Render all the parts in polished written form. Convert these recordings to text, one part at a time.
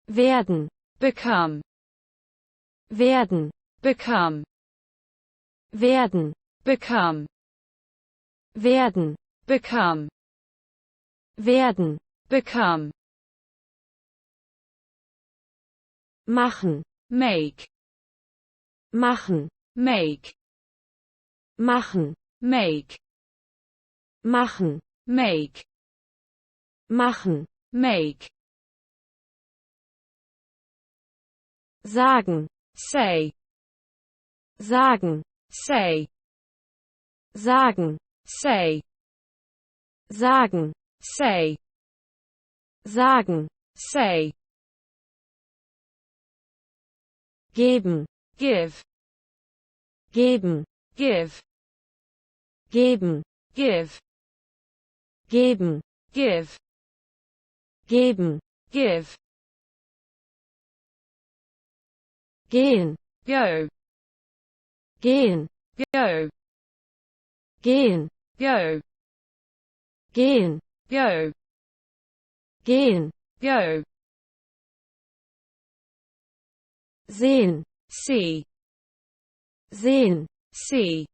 werden, become, werden, become, werden, become, werden, become, werden, become, machen, make, machen, make, machen, make, machen, make, machen, make, sagen, say, sagen, say, sagen, say, sagen, say, sagen, say, geben, give, geben, give, geben, give, geben, give, geben, give, gehen, go, gehen, go, gehen, go, gehen, go, gehen, go, sehen, see, sehen, see,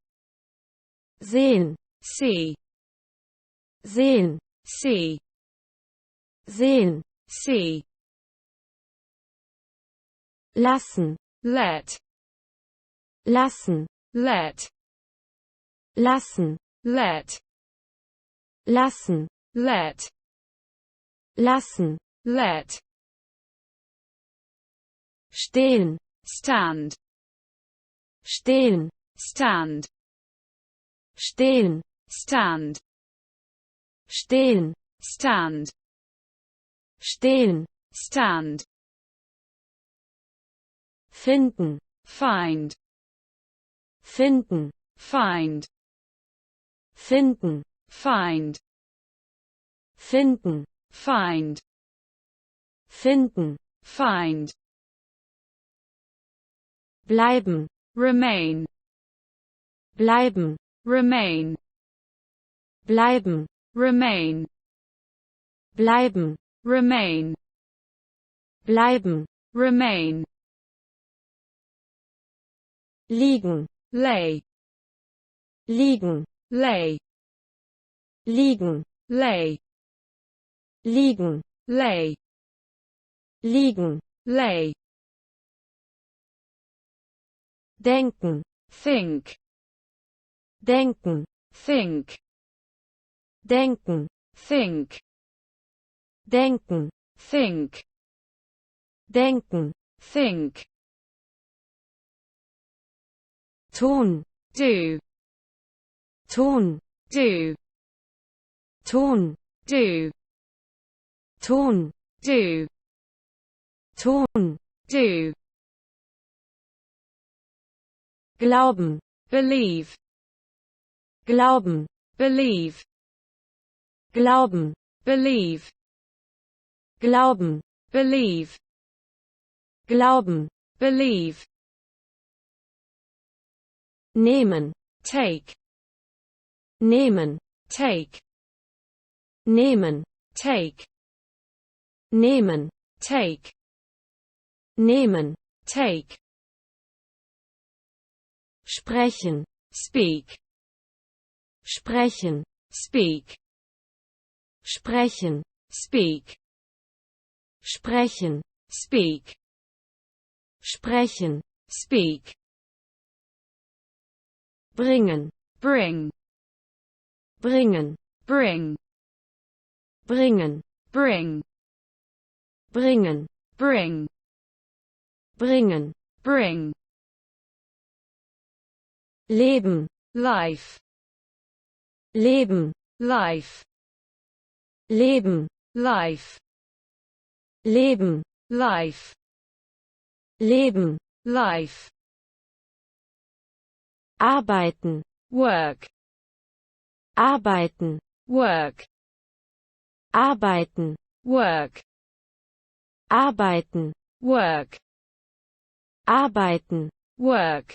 sehen, see, sehen, see, sehen, see, lassen, let, lassen, let, lassen, let, lassen, let, lassen, let, stehen, stand, stehen, stand, stehen, stand, stehen, stand, stehen, stand, finden, find, finden, find, finden, find, finden, find, finden, find, bleiben, remain, bleiben, remain, bleiben, remain, bleiben, remain, bleiben, remain, liegen, lay, liegen, lay, liegen, lay, liegen, lay, liegen, lay, denken, think, denken, think, denken, think, denken, think, denken, think, tun, do, tun, do, tun, do, tun, do, tun, do, glauben, believe, glauben, believe, glauben, believe, glauben, believe, glauben, believe, nehmen, take, nehmen, take, nehmen, take, nehmen, take, nehmen, take, sprechen, speak, sprechen, speak, sprechen, speak, sprechen, speak, sprechen, speak, bringen, bring, bringen, bring, bringen, bring, bringen, bring, bringen, bring, leben, life, leben, life, leben, life, leben, life, leben, life, arbeiten, work, arbeiten, work, arbeiten, work, arbeiten, work, arbeiten, work,